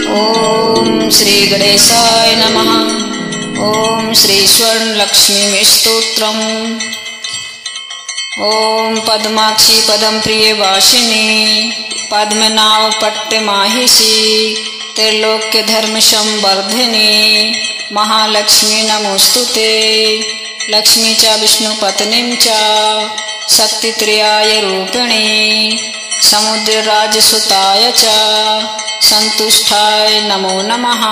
ओम श्री गणेशाय नमः। ओम श्री स्वर्णलक्ष्मी स्तोत्रम्। ओम पद्माक्षी पदम प्रिय वासिनी पद्मनाभ पट्टमाहिषी त्रैलोक्य धर्म संवर्धिनी महालक्ष्मी नमोस्तुते। लक्ष्मी च विष्णुपत्नीं च शक्तित्रयाय रूपिणी समुद्रराजसुताय च संतुष्टाय नमो नमः।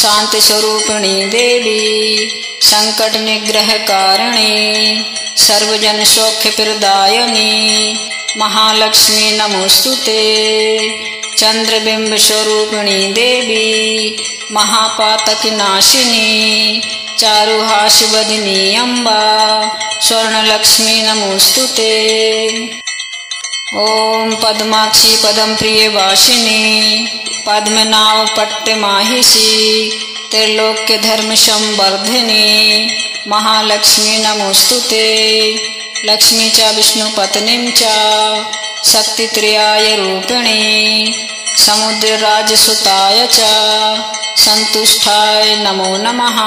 शांति स्वरूपिणी देवी संकट निग्रह कारिणी सर्वजन सौख्य प्रदायिनी महालक्ष्मी नमोस्तुते। चंद्रबिंब स्वरूपिणी देवी महापातक नाशिनी चारुहास्यवदनी अम्बा स्वर्णलक्ष्मी नमोस्तुते। ओम पद्माक्षी पदम प्रिय वासिनी पद्मनाभ पट्टमाहिषी त्रैलोक्य धर्म संवर्धिनी महालक्ष्मी नमोस्तुते। लक्ष्मी च विष्णुपत्नीं च शक्तित्रयाय रूपिणी समुद्रराजसुताय च संतुष्टाय नमो नमः।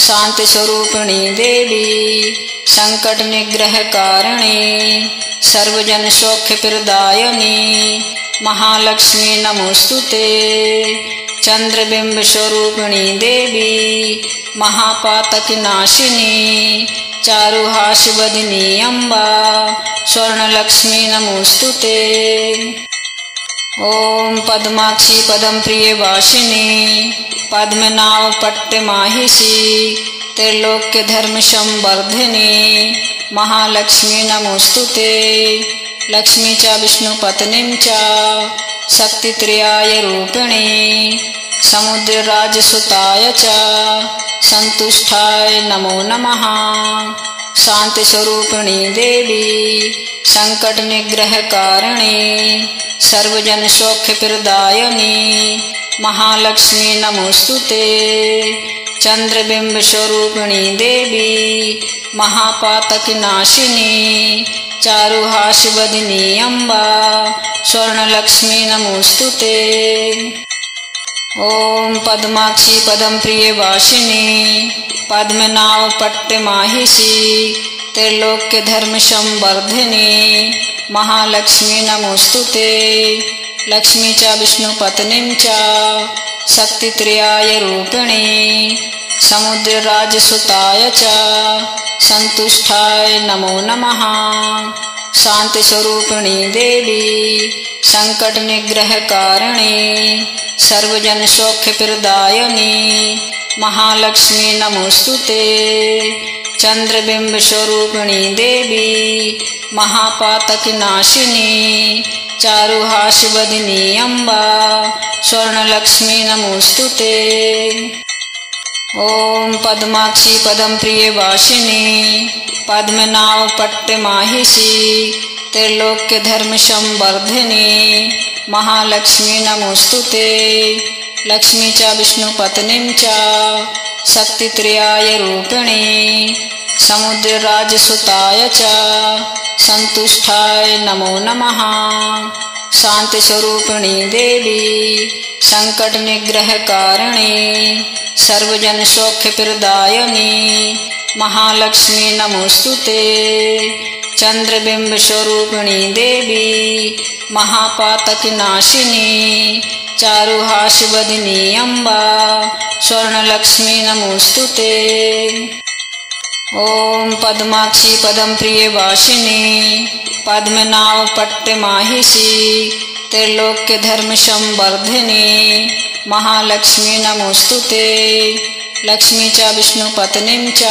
शांति स्वरूपिणी देवी संकट निग्रह कारिणी सर्वजन सौख्य प्रदायिनी महालक्ष्मी नमोस्तुते। चंद्रबिंब स्वरूपिणी देवी महापातक नाशिनी चारुहास्यवदनी अम्बा स्वर्णलक्ष्मी नमोस्तुते। ओम पद्माक्षी पदम प्रिय वासिनी पद्मनाभ पट्टमाहिषी त्रैलोक्य धर्म संवर्धिनी महालक्ष्मी नमोस्तुते। लक्ष्मी च विष्णुपत्नीं च शक्तित्रयाय रूपिणी समुद्रराजसुताय च संतुष्टाय नमो नमः। शांति स्वरूपिणी देवी संकट निग्रह कारिणी सर्वजन सौख्य प्रदायिनी महालक्ष्मी नमोस्तुते। चंद्रबिंब स्वरूपिणी देवी महापातक नाशिनी चारुहास्यवदनी अम्बा स्वर्णलक्ष्मी नमोस्तुते। ओम पद्माक्षी पदम प्रिय वासिनी पद्मनाभ पट्टमाहिषी त्रैलोक्य धर्म संवर्धिनी महालक्ष्मी नमोस्तुते। लक्ष्मी च विष्णुपत्नीं च शक्तित्रयाय रूपिणी समुद्रराजसुताय च संतुष्टाय नमो नमः। शांति स्वरूपिणी देवी संकट निग्रह कारिणी सर्वजन सौख्य प्रदायिनी महालक्ष्मी नमोस्तुते। चंद्रबिंब स्वरूपिणी देवी महापातक नाशिनी चारुहास्यवदनी अम्बा स्वर्णलक्ष्मी नमोस्तुते। ओम पद्माक्षी पदम प्रिय वासिनी पद्मनाभ पट्टमाहिषी त्रैलोक्य धर्म संवर्धिनी महालक्ष्मी नमोस्तुते। लक्ष्मी च विष्णुपत्नीं च शक्तित्रयाय रूपिणी समुद्रराजसुताय च संतुष्टाय नमो नमः। शांति स्वरूपिणी देवी संकट निग्रह कारिणी सर्वजन सौख्य प्रदायिनी महालक्ष्मी नमोस्तुते। चंद्रबिंब स्वरूपिणी देवी महापातक नाशिनी चारुहास्यवदनी अम्बा स्वर्णलक्ष्मी नमोस्तुते। ओम पद्माक्षी पदम प्रिय वासिनी पद्मनाभ पट्टमाहिषी त्रैलोक्य धर्म संवर्धिनी महालक्ष्मी नमोस्तुते। लक्ष्मी च विष्णुपत्नीं च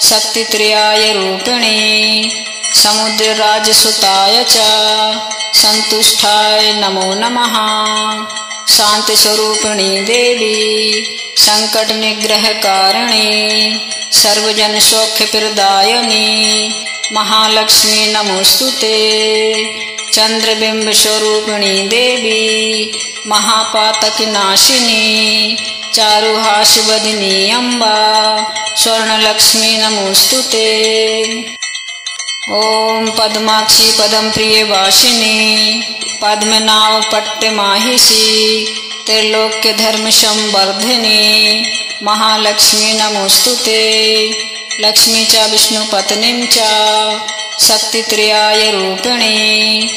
शक्तित्रयाय रूपिणी समुद्रराजसुताय च संतुष्टाय नमो नमः। शांति स्वरूपिणी देवी संकट निग्रह कारिणी सर्वजन सौख्य प्रदायिनी महालक्ष्मी नमोस्तुते। चंद्रबिंब स्वरूपिणी देवी महापातक नाशिनी चारुहास्यवदनी अम्बा स्वर्णलक्ष्मी नमोस्तुते। ओम पद्माक्षी पदम प्रिय वासिनी पद्मनाभ पट्टमाहिषी त्रैलोक्य धर्म संवर्धिनी महालक्ष्मी नमोस्तुते। लक्ष्मी च विष्णुपत्नीं च शक्तित्रयाय रूपिणी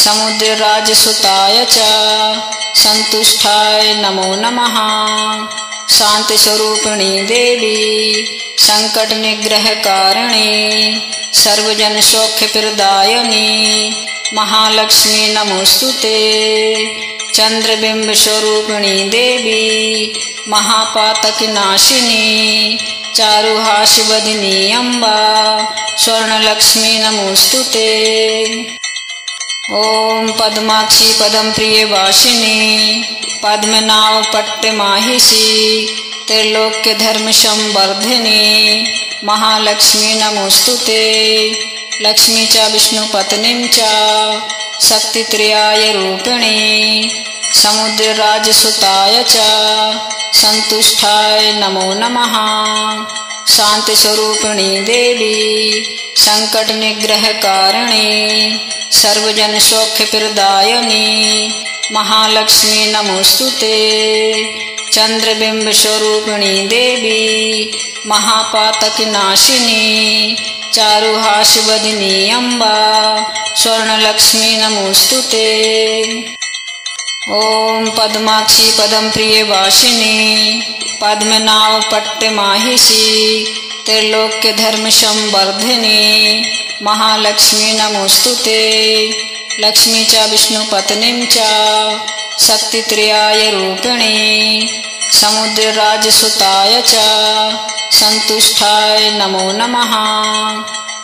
समुद्रराजसुताय च संतुष्टाय नमो नमः। शांति स्वरूपिणी देवी संकट निग्रह कारिणी सर्वजन सौख्य प्रदायिनी महालक्ष्मी नमोस्तुते। चंद्रबिंब स्वरूपिणी देवी महापातक नाशिनी चारुहास्यवदनी अम्बा स्वर्णलक्ष्मी नमोस्तुते। ओम पद्माक्षी पदम प्रिय वासिनी पद्मनाभ पट्टमाहिषी त्रैलोक्य धर्म संवर्धिनी महालक्ष्मी नमोस्तुते। लक्ष्मी च विष्णुपत्नीं च शक्तित्रयाय रूपिणी समुद्रराजसुताय च संतुष्टाय नमो नमः। शांति स्वरूपिणी देवी संकट निग्रह कारिणी सर्वजन सौख्य प्रदायिनी महालक्ष्मी नमोस्तुते। चंद्रबिंब स्वरूपिणी देवी महापातक नाशिनी चारुहास्यवदनी अम्बा स्वर्णलक्ष्मी नमोस्तुते। ओम पद्माक्षी पदम प्रिय वासिनी पद्मनाभ पट्टमाहिषी त्रैलोक्य धर्म संवर्धिनी महालक्ष्मी नमोस्तुते। लक्ष्मी च विष्णुपत्नीं च शक्तित्रयाय रूपिणी समुद्रराजसुताय च संतुष्टाय नमो नमः।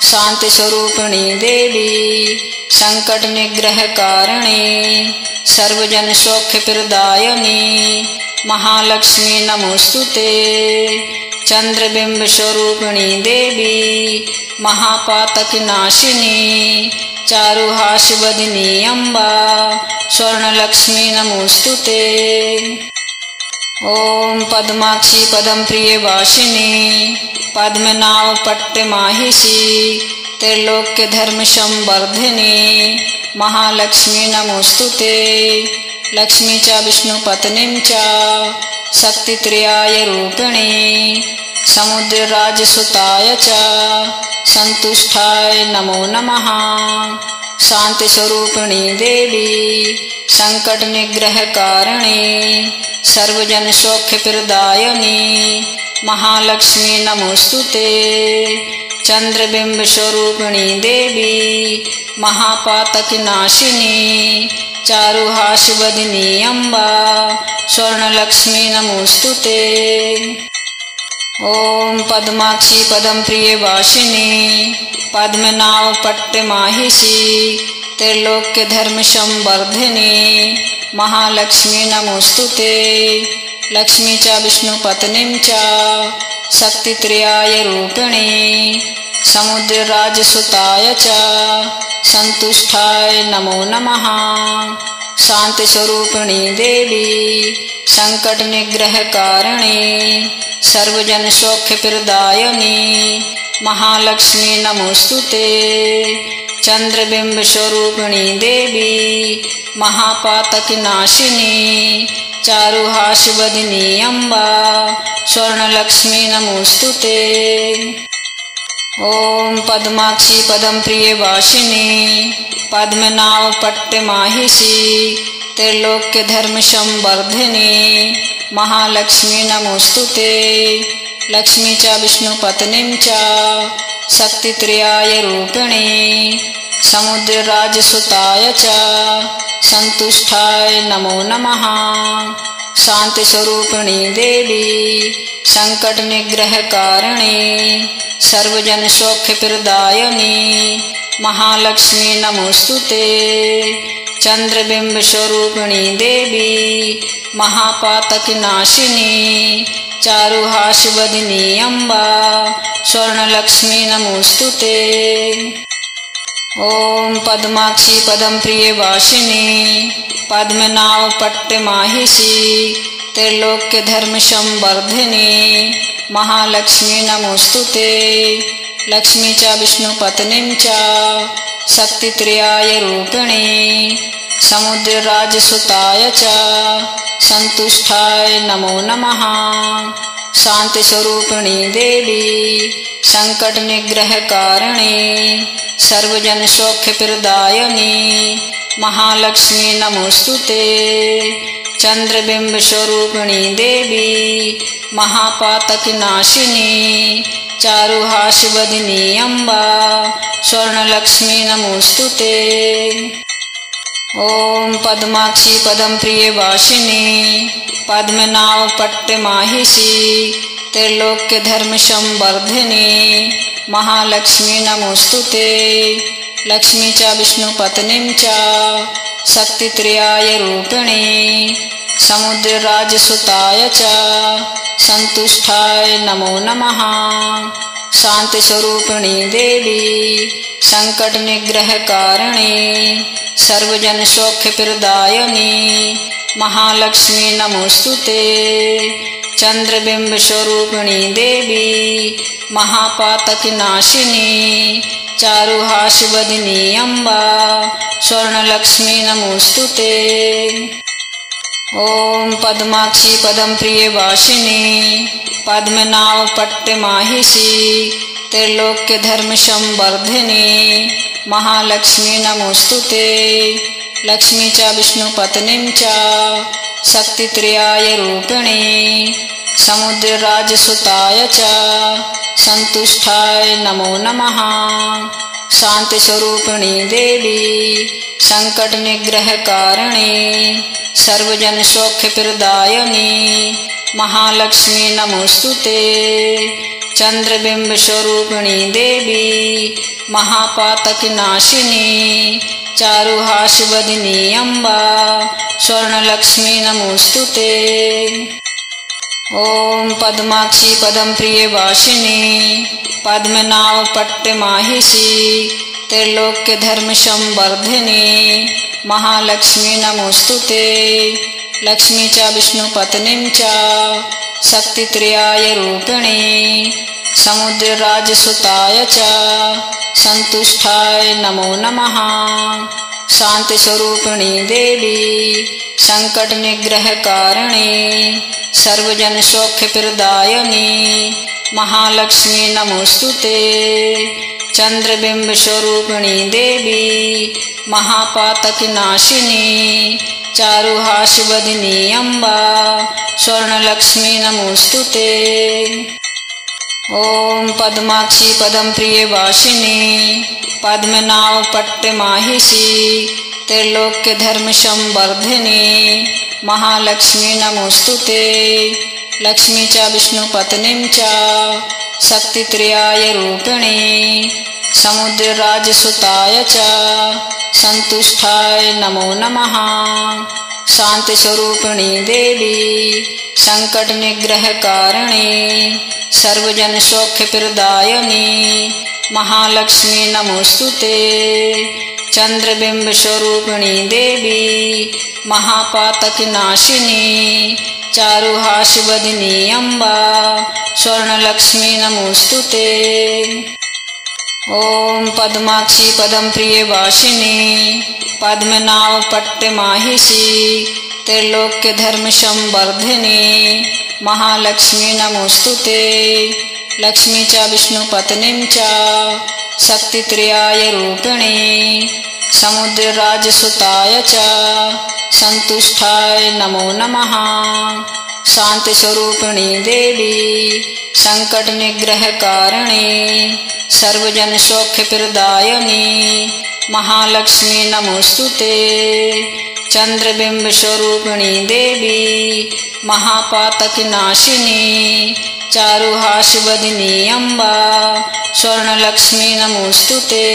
शांति स्वरूपिणी देवी संकट निग्रह कारिणी सर्वजन सौख्य प्रदायिनी महालक्ष्मी नमोस्तुते। चंद्रबिंब स्वरूपिणी देवी महापातक नाशिनी चारुहास्यवदनी अम्बा स्वर्णलक्ष्मी नमोस्तुते। ओम पद्माक्षी पदम प्रिय वासिनी पद्मनाभ पट्टमाहिषी त्रैलोक्य धर्म संवर्धिनी महालक्ष्मी नमोस्तुते। लक्ष्मी च विष्णुपत्नीं च शक्तित्रयाय रूपिणी समुद्रराजसुताय च संतुष्टाय नमो नमः। शांति स्वरूपिणी देवी संकट निग्रह कारिणी सर्वजन सौख्य प्रदायिनी महालक्ष्मी नमोस्तुते। चंद्रबिंब स्वरूपिणी देवी महापातक नाशिनी चारुहास्यवदनी अम्बा स्वर्णलक्ष्मी नमोस्तुते। ओम पद्माक्षी पदम प्रिय वासिनी पद्मनाभ पट्टमाहिषी त्रैलोक्य धर्म संवर्धिनी महालक्ष्मी नमोस्तुते। लक्ष्मी च विष्णुपत्नीं च शक्तित्रयाय रूपिणी समुद्रराजसुताय च संतुष्टाय नमो नमः। शांति स्वरूपिणी देवी संकट निग्रह कारिणी सर्वजन सौख्य प्रदायिनी महालक्ष्मी नमोस्तुते। चंद्रबिंब स्वरूपिणी देवी महापातक नाशिनी चारुहास्यवदनी अम्बा स्वर्णलक्ष्मी नमोस्तुते। ओम पद्माक्षी पदम प्रिय वासिनी पद्मनाभ पट्टमाहिषी त्रैलोक्य धर्म संवर्धिनी महालक्ष्मी नमोस्तुते। लक्ष्मी च विष्णुपत्नीं च शक्तित्रयाय रूपिणी समुद्रराजसुताय च संतुष्टाय नमो नमः। शांति स्वरूपिणी देवी संकट निग्रह कारिणी सर्वजन सौख्य प्रदायिनी महालक्ष्मी नमोस्तुते। चंद्रबिंब स्वरूपिणी देवी महापातक नाशिनी चारुहास्यवदनी अम्बा स्वर्णलक्ष्मी नमोस्तुते। ओम पद्माक्षी पदम प्रिय वासिनी पद्मनाभ पट्टमाहिषी त्रैलोक्य धर्म संवर्धिनी महालक्ष्मी नमोस्तुते। लक्ष्मी च विष्णुपत्नीं च शक्तित्रयाय रूपिणी समुद्रराजसुताय च संतुष्टाय नमो नमः। शांति स्वरूपिणी देवी संकट निग्रह कारिणी सर्वजन सौख्य प्रदायिनी महालक्ष्मी नमोस्तुते। चंद्रबिंब स्वरूपिणी देवी महापातक नाशिनी चारुहास्यवदनी अम्बा स्वर्णलक्ष्मी नमोस्तुते। ओम पद्माक्षी पदम प्रिय वासिनी पद्मनाभ पट्टमाहिषी त्रैलोक्य धर्म संवर्धिनी महालक्ष्मी नमोस्तुते। लक्ष्मी च विष्णुपत्नीं च शक्तित्रयाय रूपिणी समुद्रराजसुताय च संतुष्टाय नमो नमः। शांति स्वरूपिणी देवी संकट निग्रह कारिणी सर्वजन सौख्य प्रदायिनी महालक्ष्मी नमोस्तुते। चंद्रबिंब स्वरूपिणी देवी महापातक नाशिनी चारुहास्यवदनी अम्बा स्वर्णलक्ष्मी नमोस्तुते। ओम पद्माक्षी पदम प्रिय वासिनी पद्मनाभ पट्टमाहिषी त्रैलोक्य धर्म संवर्धिनी महालक्ष्मी नमोस्तुते। लक्ष्मी च विष्णुपत्नीं च शक्तित्रयाय रूपिणी समुद्रराजसुताय च संतुष्टाय नमो नमः। शांति स्वरूपिणी देवी संकट निग्रह कारिणी सर्वजन सौख्य प्रदायिनी महालक्ष्मी नमोस्तुते। चंद्रबिंब स्वरूपिणी देवी महापातक नाशिनी चारुहास्यवदनी अम्बा स्वर्णलक्ष्मी नमोस्तुते। ओम पद्माक्षी पदम प्रिय वासिनी पद्मनाभ पट्टमाहिषी त्रैलोक्य धर्म संवर्धिनी महालक्ष्मी नमोस्तुते। लक्ष्मी च विष्णुपत्नीं च शक्तित्रयाय रूपिणी समुद्रराजसुताय च संतुष्टाय नमो नमः। शांति स्वरूपिणी देवी संकट निग्रह कारिणी सर्वजन सौख्य प्रदायिनी महालक्ष्मी नमोस्तुते। चंद्रबिंब स्वरूपिणी देवी महापातक नाशिनी चारुहास्यवदनी अम्बा स्वर्णलक्ष्मी नमोस्तुते। ओम पद्माक्षी पदम प्रिय वासिनी पद्मनाभ पट्टमाहिषी त्रैलोक्य धर्म संवर्धिनी महालक्ष्मी नमोस्तुते। लक्ष्मी च विष्णुपत्नीं च शक्तित्रयाय रूपिणी समुद्रराजसुताय च संतुष्टाय नमो नमः। शांति स्वरूपिणी देवी संकट निग्रह कारिणी सर्वजन सौख्य प्रदायिनी महालक्ष्मी नमोस्तुते। चंद्रबिंब स्वरूपिणी देवी महापातक नाशिनी चारुहास्यवदनी अम्बा स्वर्णलक्ष्मी नमोस्तुते। ओम पद्माक्षी पदम प्रिय वासिनी पद्मनाभ पट्टमाहिषी त्रैलोक्य धर्म संवर्धिनी महालक्ष्मी नमोस्तुते। लक्ष्मी च विष्णुपत्नीं च शक्तित्रयाय रूपिणी समुद्रराजसुताय च संतुष्टाय नमो नमः। शांति स्वरूपिणी देवी संकट निग्रह कारिणी सर्वजन सौख्य प्रदायिनी महालक्ष्मी नमोस्तुते। चंद्रबिंब स्वरूपिणी देवी महापातक नाशिनी चारुहास्यवदनी अम्बा स्वर्णलक्ष्मी नमोस्तुते।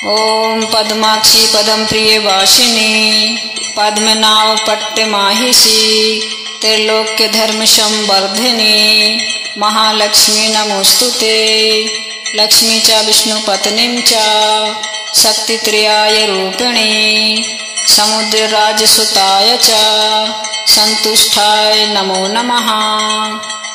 ओम पद्माक्षी पदम प्रिय वासिनी पद्मनाभ पट्टमाहिषी त्रैलोक्य धर्म संवर्धिनी महालक्ष्मी नमोस्तुते। लक्ष्मी च विष्णुपत्नीं च शक्तित्रयाय रूपिणी समुद्रराजसुताय च संतुष्टाय नमो नमः।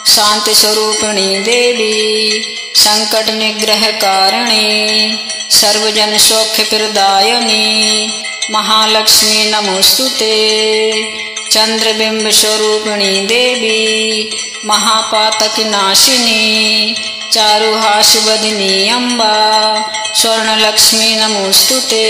शांति स्वरूपिणी देवी संकट निग्रह कारिणी सर्वजन सौख्य प्रदायिनी महालक्ष्मी नमोस्तुते। चंद्रबिंब स्वरूपिणी देवी महापातक नाशिनी चारुहास वदनी अम्बा स्वर्ण लक्ष्मी नमोस्तुते।